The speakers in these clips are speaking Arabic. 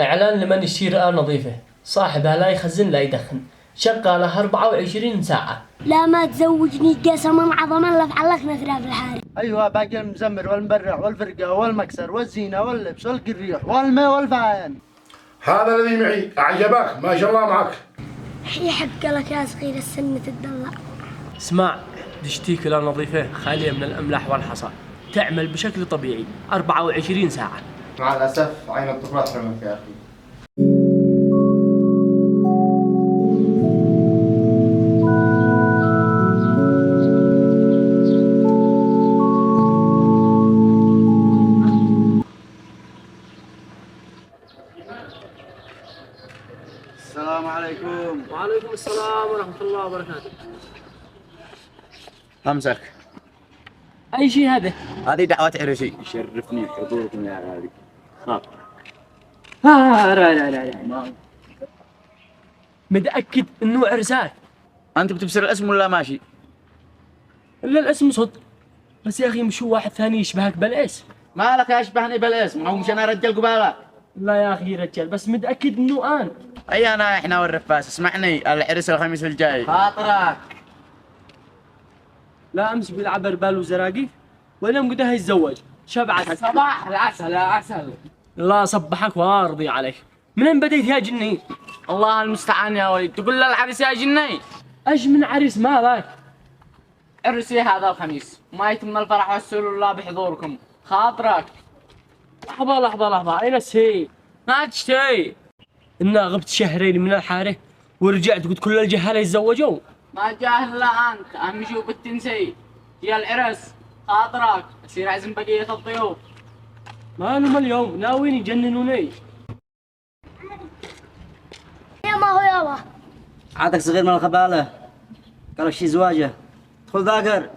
إعلان لمن يشتري رئة نظيفة، صاحبها لا يخزن لا يدخن، شغالها 24 ساعة. لا ما تزوجني قسما عظما لفعلك نثرى في الحارة. ايوه باقي المزمر والمبرع والفرقه والمكسر والزينه واللبس والقريح والماء والفعان. هذا الذي معي أعجبك؟ ما شاء الله معك. يحق لك يا صغير السن تدلع. اسمع، تشتيك رئة نظيفة خالية من الأملاح والحصى، تعمل بشكل طبيعي 24 ساعة. مع الأسف عين الطفل أحرمك يا أخي. السلام عليكم. وعليكم السلام ورحمة الله وبركاته. أمسك. أي شيء هذا؟ هذه دعوة عرسي. يشرفني حضوركم يا غالي. لا متأكد إنه عرسات؟ أنت بتبصر الاسم ولا ماشي؟ إلا الاسم صدق، بس يا أخي مش هو واحد ثاني يشبهك بالاسم؟ مالك يشبهني بالاسم؟ هو مش أنا رجال قبالك. لا يا أخي رجال، بس متأكد إنه أنا. أي أنا إحنا والرفاس. اسمعني، العرس الخميس الجاي. خاطرك. لا أمس بيلعب بال وزراقي ولا مقدها يتزوج. شبعك صباح العسل يا عسل. لا صبحك وارضي عليك. منين بديت يا جني؟ الله المستعان يا ولد. تقول للعرس يا جني. أج من عريس مالك؟ عرسي هذا الخميس، ما يتم الفرح والسرور إلا بحضوركم. خاطرك. لحظة أين السي؟ ما تشتي. إنا غبت شهرين من الحارة ورجعت قلت كل الجهالة يتزوجوا. ما جاهل لا أنت، أهم شيء بالتنسي. يا العرس. خاطرك. يصير عزم بقية الضيوف. مالهم اليوم ناويين يجننوني. يا ما هو يابا. عادك صغير من الخبالة. قال شي زواجه. ادخل ذاكر.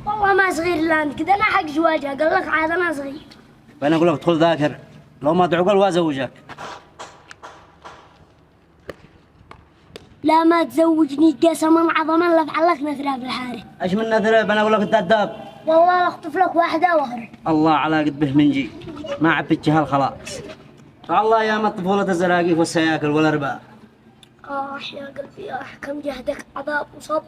والله ما صغير الا انت كذا، انا حق زواجها قال لك عاد انا صغير. فانا اقول لك ادخل ذاكر، لو ما تعقل وازوجك. لا ما تزوجني قسما عظما لفعلك نثرى في الحارة. ايش من نثره؟ انا اقول لك انت الداب. والله اخطف لك واحدة واهرب. الله على قد به منجي، ما عبت جهال خلاص. الله يا ما الطفولة الزراقيف والسياكل والارباع. يا قلبي يا كم جهدك عذاب وصبر.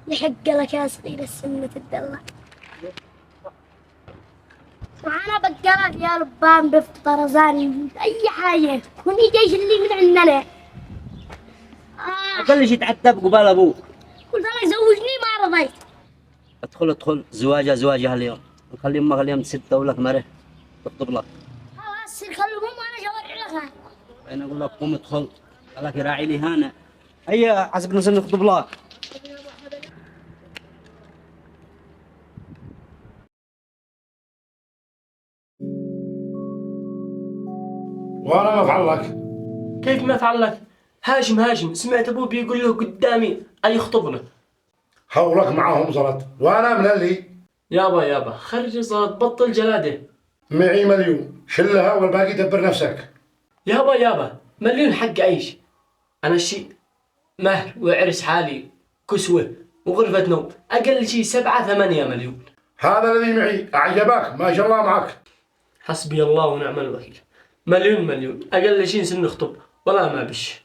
يحق لك يا صغير السن تدلع. معانا بقالات يا ربان بفطر زاني اي حاجة كوني جيش اللي من عندنا. كل شيء تعتب قبال ابوك. قلت لك زوجني ما رضيت. ادخل زواجها اليوم، نخلي امك اليوم تسد ولك مره تخطب لك. خلاص سير خلوهم وانا شاورع لك. انا اقول لك قوم ادخل، قال لك راعي لي هنا. هيا حسب نصير نخطب لك. وأنا ما أفعل لك. كيف ما فعلك؟ هاشم سمعت أبوه بيقول له قدامي أي يخطب له. حولك معهم زلط وأنا من اللي يابا خرج صوت بطل جلادة. معي مليون شلها والباقي دبر نفسك. يابا مليون حق عيش. أنا الشيء مهر وعرس حالي كسوة وغرفة نوم، أقل شيء 7-8 مليون. هذا الذي معي أعجبك؟ ما شاء الله معك. حسبي الله ونعم الوكيل. مليون أقل شيء نسن نخطب ولا ما بش.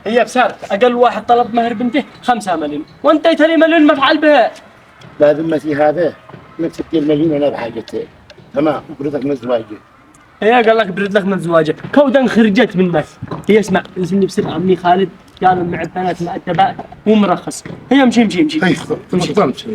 هي بسارة أقل واحد طلب مهر بنته 5 مليون، وأنت تري مليون مفعل به. لا ذمتي هذا لك 60 مليون أنا بحاجتين. تمام بريدك من زواجي. هي قال لك برد لك من زواجك كودا خرجت منك. هي اسمع انزلني بسرعة عمي خالد قال مع البنات مؤدبات ومرخص. هي امشي أي تفضل.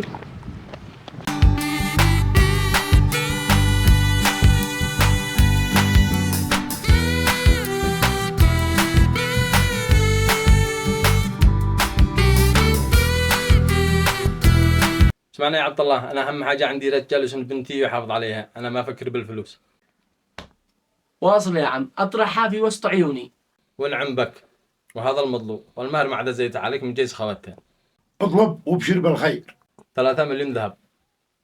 اسمعني يا عبد الله، انا اهم حاجه عندي رجال اسم بنتي ويحافظ عليها، انا ما افكر بالفلوس. واصل يا عم، اطرحها في وسط عيوني. ونعم بك، وهذا المطلوب، والمهر ما عدا زيت عليك من جيز خواتها. اطلب وابشر بالخير. 3 مليون ذهب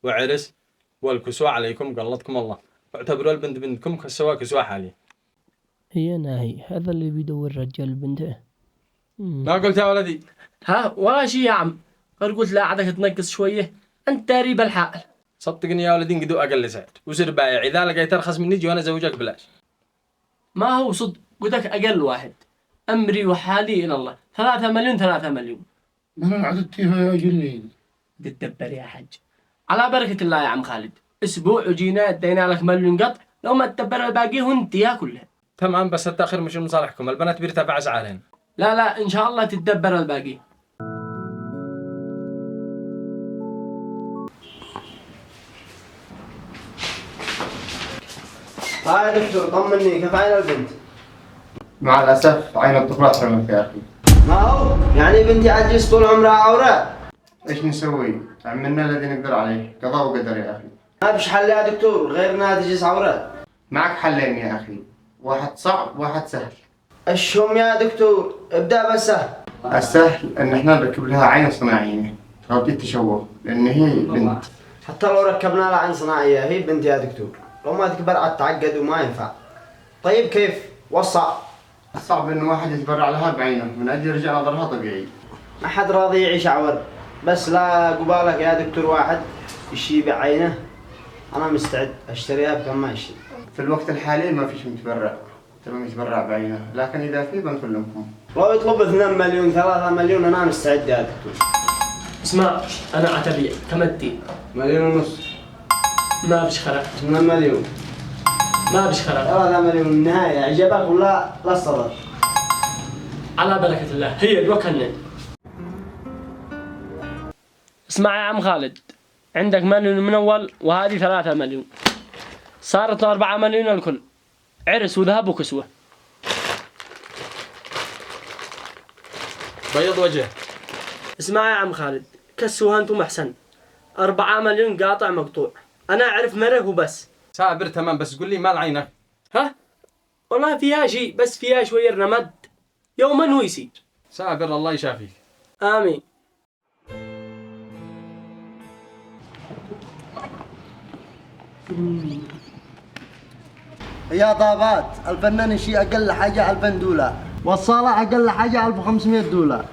وعرس، والكسوة عليكم قلطكم الله، واعتبروا البنت بنتكم كسوا كسوة حالية. هي ناهي، هذا اللي بيدور رجال بنته. ما قلت يا ولدي؟ ها ولا شي يا عم، غير قلت لا عادك تنقص شويه، انت داري بالحال. صدقني يا ولدي انقدوا اقل سعر، وسر بايع، اذا لقيت ارخص مني جي وانا ازوجك بلاش. ما هو صدق، قلت لك اقل واحد، امري وحالي الى الله. 3 مليون 3 مليون. انا عددتها يا جليل. تتدبر يا حج. على بركة الله يا عم خالد، اسبوع وجينا ادينا لك مليون قط، لو ما تدبر الباقي وانت يا كلها. تمام، بس التاخير مش من صالحكم، البنات بيرتفع اسعارهن. لا لا ان شاء الله تتدبر الباقي. هاي دكتور طمني، كيف عين البنت؟ مع الأسف عين الطفل أحرمك يا أخي. ما هو يعني بنتي عجز طول عمرها عورة. إيش نسوي؟ عملنا الذي نقدر عليه، قضاء وقدر يا أخي. ما فيش حل يا دكتور غير انها تجلس عورة. معك حلين يا أخي، واحد صعب وواحد سهل. ايش هم يا دكتور؟ ابدأ بالسهل. السهل إن إحنا نركب لها عين صناعية تغطي التشوه، لأن هي بنت. حتى لو ركبنا لها عين صناعية هي بنت يا دكتور، لو ما تكبر عاد تعقد وما ينفع. طيب كيف؟ والصعب؟ الصعب إنه واحد يتبرع لها بعينه من أجل يرجع نظرها طبيعي. ما حد راضي يعيش عور، بس لا قبالك يا دكتور واحد يشي بعينه. أنا مستعد أشتريها بكم ما يشي. في الوقت الحالي ما فيش متبرع تبي يتبرع بعينه، لكن إذا في بنكلمكم. لو يطلب 2 مليون 3 مليون أنا مستعد يا دكتور. اسمع انا عتبيع كمدي. 1.5 مليون. ما بش خرق. 2 مليون. ما بش خرق. 3 مليون النهاية، عجبك ولا لا الصدر؟ على بركة الله، هي الوكلنا. اسمع يا عم خالد، عندك مليون من اول وهذه 3 مليون، صارت 4 مليون الكل، عرس وذهب وكسوة. بيض وجه. اسمع يا عم خالد، كسوها انتم احسن. 4 مليون قاطع مقطوع، انا اعرف مره وبس. سابر تمام، بس قول لي مال عينك. ها؟ والله فيها شيء، بس فيها شوية رمد، يوما هو يصير. سابر الله يشافيك. امين. يا طابات الفنان يشي اقل حاجه 1000 دولار، والصاله اقل حاجه 1500 دولار.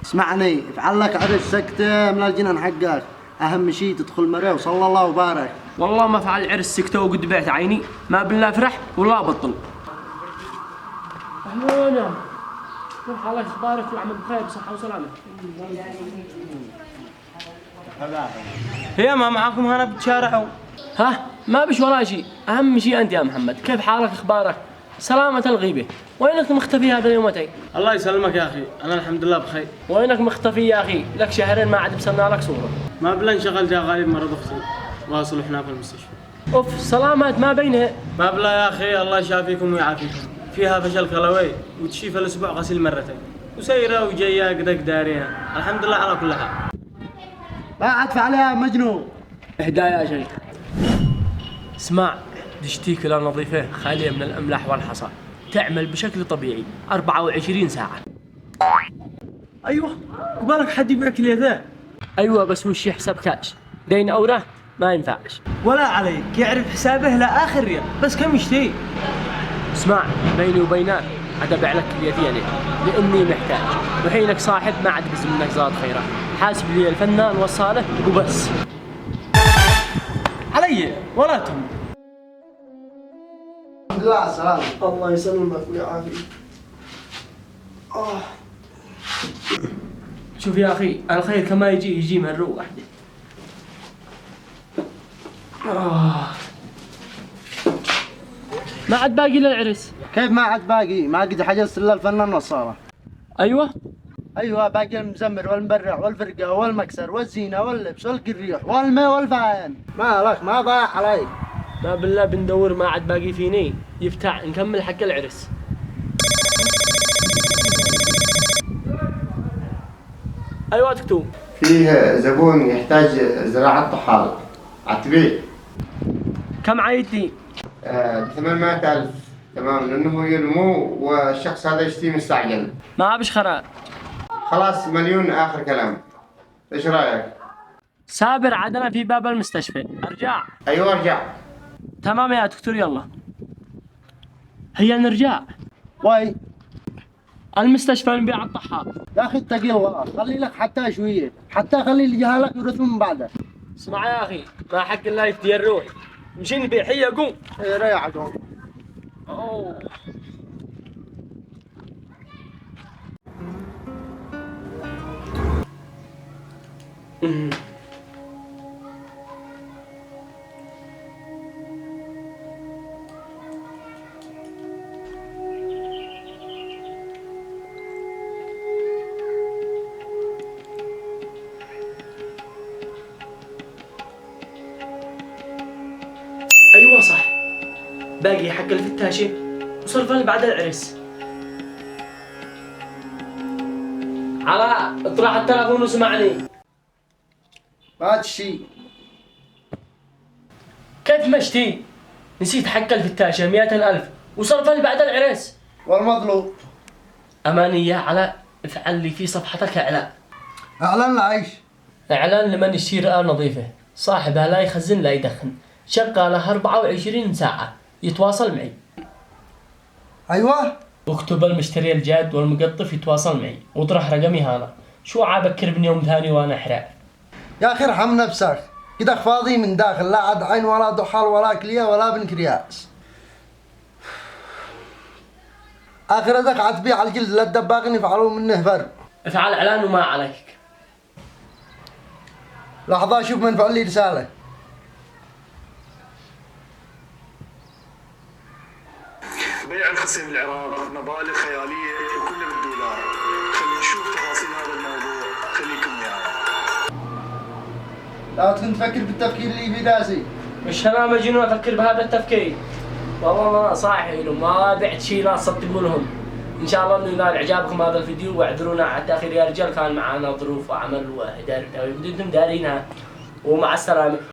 اسمعني، افعل لك عرس سكته من الجنان حقك، اهم شيء تدخل مرة وصلى الله وبارك. والله ما فعل عرس سكته وقد بعت عيني، ما بالله فرح ولا بطل. اهلا، كيف حالك؟ اخبارك؟ كل عام بخير بصحة وسلامة. هي ما معاكم هنا بتشارعوا؟ ها؟ ما بش ولا شيء، اهم شيء انت يا محمد، كيف حالك؟ اخبارك؟ سلامة الغيبة. وينك مختفي هذا اليومتين؟ الله يسلمك يا اخي، انا الحمد لله بخير. وينك مختفي يا اخي؟ لك شهرين ما عاد بسلنا لك صورة. ما بلا انشغل جا غالب مرض اختي، واصل احنا في المستشفى. اوف، سلامات ما بينها. ما بلا يا اخي، الله يشافيكم ويعافيكم. فيها فشل كلوي وتشيف الاسبوع غسيل مرتين، وسيره وجايه قدك داريها، الحمد لله على كل حال. لا ادفع عليها مجنون. اهدى يا شيخ. اسمع، دشتيك لا نظيفة خالية من الأملاح والحصى، تعمل بشكل طبيعي 24 ساعة. ايوه، قبالك حد يبيعك لي ذا؟ أيوة، بس وش يحسب كاش؟ دين أوره ما ينفعش. ولا عليك، يعرف حسابه لآخر ريال، بس كم يشتري؟ اسمع، بيني وبينك عاد أبيع لك كليتين لأني محتاج، وحينك صاحب ما عاد بس منك زاد خيرات، حاسب لي الفنان والصالح وبس. علي ولا تهم. الحمد لله على السلامة. الله يسلمك ويعافيك. شوف يا أخي، الخير كما يجي مرة واحدة. ما عاد باقي للعرس. كيف ما عاد باقي؟ ما قد حجزت الا الفنان والصالة. أيوة. ايوه، باقي المزمر والمبرع والفرقة والمكسر والزينة واللبس والقريح والماء والفاين. مالك ما ضاع عليك؟ ما بالله بندور، ما عاد باقي فيني يفتح نكمل حق العرس. ايوه تكتب. فيه زبون يحتاج زراعة طحال عتبي. كم عايدتي؟ 800,000. تمام، لأنه ينمو والشخص هذا يشتري مستعجل. ما أبش خرا. خلاص 1,000,000 آخر كلام. إيش رأيك؟ سابر عدنا في باب المستشفى، أرجع. أيوة أرجع. تمام يا دكتور يلا. هيا نرجع. واي المستشفى نبيع الطحال. يا اخي اتقي الله، خلي لك حتى شويه، حتى خلي اللي جهالك يورثون من بعده. اسمع يا أخي، ما حق الله يفدي الروح. مشي نبيع، هيا قوم. ايه ريح قوم. أوه. ايوه صح، باقي حق الفتاشة وصرفها بعد العرس. علاء اطلع التلفون واسمعني. بعد الشيء كيف مشتي؟ نسيت حق الفتاشة 100,000 وصرفها بعد العرس. والمطلوب اماني يا علاء، افعل لي في صفحتك اعلان. اعلان لعيش. اعلان لمن يشتري رئة نظيفة، صاحبها لا يخزن لا يدخن، شغالها 24 ساعة، يتواصل معي. ايوه واكتب المشتري الجاد والمقطف يتواصل معي، واطرح رقمي هذا. شو عابكر من يوم ثاني وانا احرق؟ يا اخي ارحم نفسك، كده فاضي من داخل، لا عاد عين ولا ضحال ولا كليه ولا بنكرياس. اخرتك عتبي على الجلد، لا الدباغين يفعلون منه فر. افعل اعلان وما عليك. لحظه اشوف من فعل لي رساله. بيع الخصم بالعراق مبالغ خياليه وكلها بالدولار. خلينا نشوف تفاصيل هذا الموضوع، خليكم ويانا. لا كنت تفكر بالتفكير اللي في داسي. مش انا مجنون افكر بهذا التفكير. والله انا صاحي لهم ما بعت شيء لا تصدقوا لهم. ان شاء الله انه ينال اعجابكم هذا الفيديو، واعذرونا على التاخير يا رجال، كان معنا ظروف وعمل وهدار بدكم دارينها. ومع السلامه.